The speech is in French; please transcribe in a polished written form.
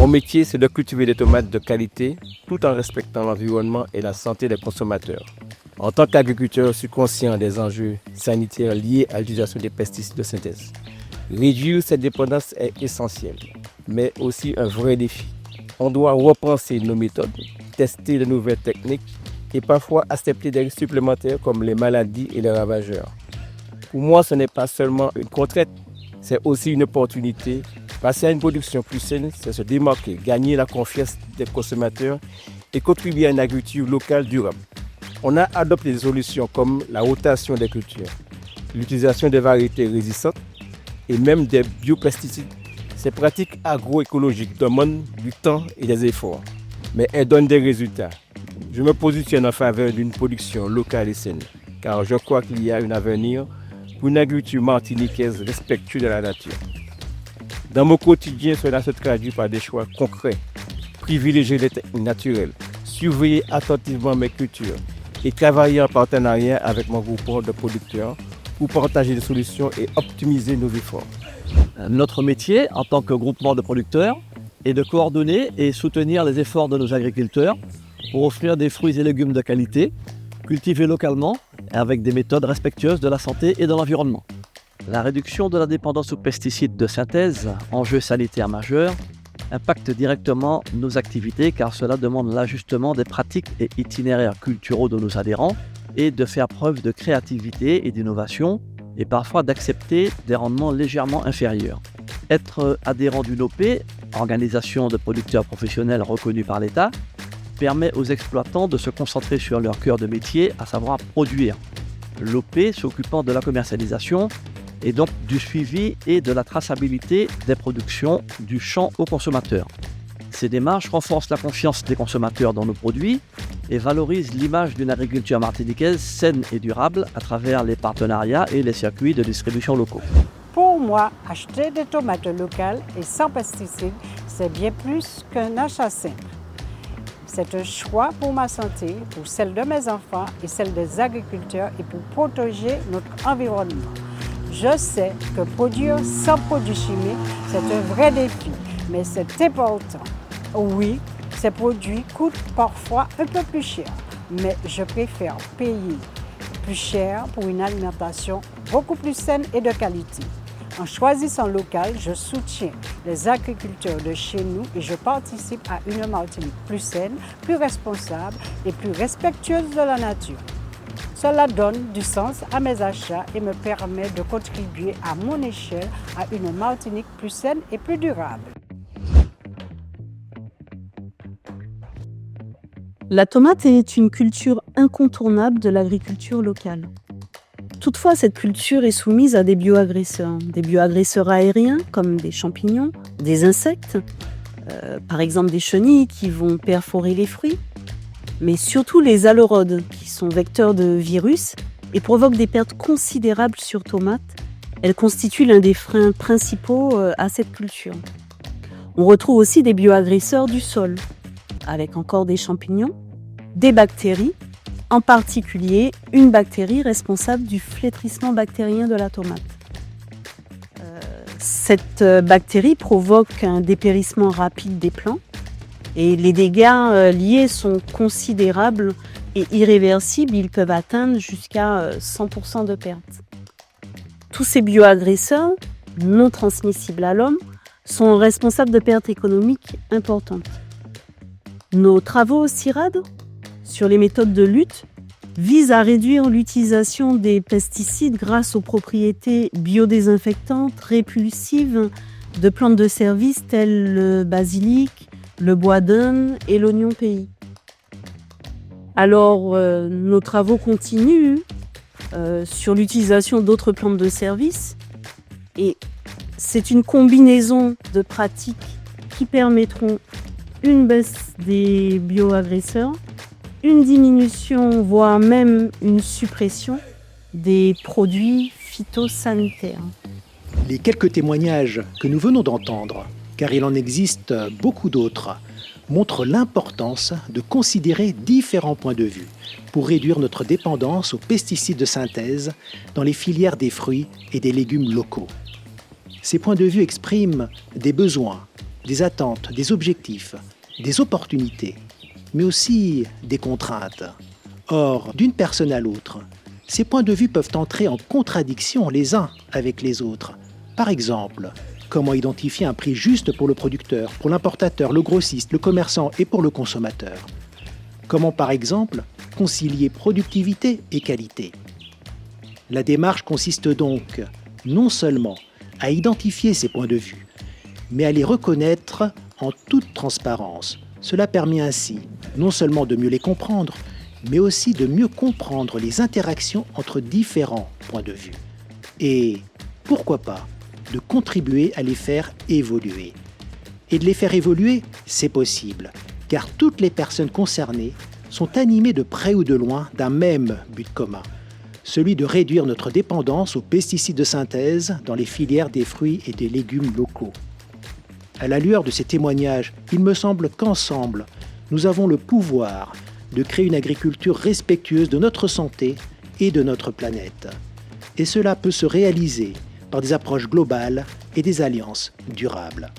Mon métier, c'est de cultiver des tomates de qualité tout en respectant l'environnement et la santé des consommateurs. En tant qu'agriculteur, je suis conscient des enjeux sanitaires liés à l'utilisation des pesticides de synthèse. Réduire cette dépendance est essentiel, mais aussi un vrai défi. On doit repenser nos méthodes, tester de nouvelles techniques et parfois accepter des risques supplémentaires comme les maladies et les ravageurs. Pour moi, ce n'est pas seulement une contrainte, c'est aussi une opportunité. Passer à une production plus saine, c'est se démarquer, gagner la confiance des consommateurs et contribuer à une agriculture locale durable. On a adopté des solutions comme la rotation des cultures, l'utilisation des variétés résistantes et même des biopesticides. Ces pratiques agroécologiques demandent du temps et des efforts, mais elles donnent des résultats. Je me positionne en faveur d'une production locale et saine, car je crois qu'il y a un avenir pour une agriculture martiniquaise respectueuse de la nature. Dans mon quotidien, cela se traduit par des choix concrets. Privilégier les techniques naturelles, surveiller attentivement mes cultures et travailler en partenariat avec mon groupement de producteurs pour partager des solutions et optimiser nos efforts. Notre métier, en tant que groupement de producteurs, est de coordonner et soutenir les efforts de nos agriculteurs pour offrir des fruits et légumes de qualité, cultivés localement et avec des méthodes respectueuses de la santé et de l'environnement. La réduction de la dépendance aux pesticides de synthèse, enjeu sanitaire majeur, impacte directement nos activités car cela demande l'ajustement des pratiques et itinéraires culturaux de nos adhérents et de faire preuve de créativité et d'innovation et parfois d'accepter des rendements légèrement inférieurs. Être adhérent d'une OP, organisation de producteurs professionnels reconnue par l'État, permet aux exploitants de se concentrer sur leur cœur de métier, à savoir produire. L'OP s'occupant de la commercialisation et donc du suivi et de la traçabilité des productions du champ au consommateur. Ces démarches renforcent la confiance des consommateurs dans nos produits et valorisent l'image d'une agriculture martiniquaise saine et durable à travers les partenariats et les circuits de distribution locaux. Pour moi, acheter des tomates locales et sans pesticides, c'est bien plus qu'un achat simple. C'est un choix pour ma santé, pour celle de mes enfants et celle des agriculteurs et pour protéger notre environnement. Je sais que produire sans produits chimiques, c'est un vrai défi, mais c'est important. Oui, ces produits coûtent parfois un peu plus cher, mais je préfère payer plus cher pour une alimentation beaucoup plus saine et de qualité. En choisissant local, je soutiens les agriculteurs de chez nous et je participe à une Martinique plus saine, plus responsable et plus respectueuse de la nature. Cela donne du sens à mes achats et me permet de contribuer à mon échelle à une Martinique plus saine et plus durable. La tomate est une culture incontournable de l'agriculture locale. Toutefois, cette culture est soumise à des bioagresseurs aériens comme des champignons, des insectes, par exemple des chenilles qui vont perforer les fruits, mais surtout les aleurodes qui sont vecteurs de virus et provoquent des pertes considérables sur tomates. Elles constituent l'un des freins principaux à cette culture. On retrouve aussi des bioagresseurs du sol, avec encore des champignons, des bactéries, en particulier une bactérie responsable du flétrissement bactérien de la tomate. Cette bactérie provoque un dépérissement rapide des plants et les dégâts liés sont considérables et irréversibles. Ils peuvent atteindre jusqu'à 100% de perte. Tous ces bioagresseurs, non transmissibles à l'homme, sont responsables de pertes économiques importantes. Nos travaux au CIRAD sur les méthodes de lutte visent à réduire l'utilisation des pesticides grâce aux propriétés biodésinfectantes répulsives de plantes de service telles le basilic, le bois d'Inde et l'oignon pays. Alors, nos travaux continuent sur l'utilisation d'autres plantes de service et c'est une combinaison de pratiques qui permettront une baisse des bioagresseurs, une diminution, voire même une suppression des produits phytosanitaires. Les quelques témoignages que nous venons d'entendre, car il en existe beaucoup d'autres, montrent l'importance de considérer différents points de vue pour réduire notre dépendance aux pesticides de synthèse dans les filières des fruits et des légumes locaux. Ces points de vue expriment des besoins, des attentes, des objectifs, des opportunités, mais aussi des contraintes. Or, d'une personne à l'autre, ces points de vue peuvent entrer en contradiction les uns avec les autres. Par exemple, comment identifier un prix juste pour le producteur, pour l'importateur, le grossiste, le commerçant et pour le consommateur? Comment, par exemple, concilier productivité et qualité? La démarche consiste donc non seulement à identifier ces points de vue, mais à les reconnaître en toute transparence. Cela permet ainsi non seulement de mieux les comprendre, mais aussi de mieux comprendre les interactions entre différents points de vue. Et pourquoi pas de contribuer à les faire évoluer. Et de les faire évoluer, c'est possible, car toutes les personnes concernées sont animées de près ou de loin d'un même but commun, celui de réduire notre dépendance aux pesticides de synthèse dans les filières des fruits et des légumes locaux. À la lueur de ces témoignages, il me semble qu'ensemble, nous avons le pouvoir de créer une agriculture respectueuse de notre santé et de notre planète. Et cela peut se réaliser par des approches globales et des alliances durables.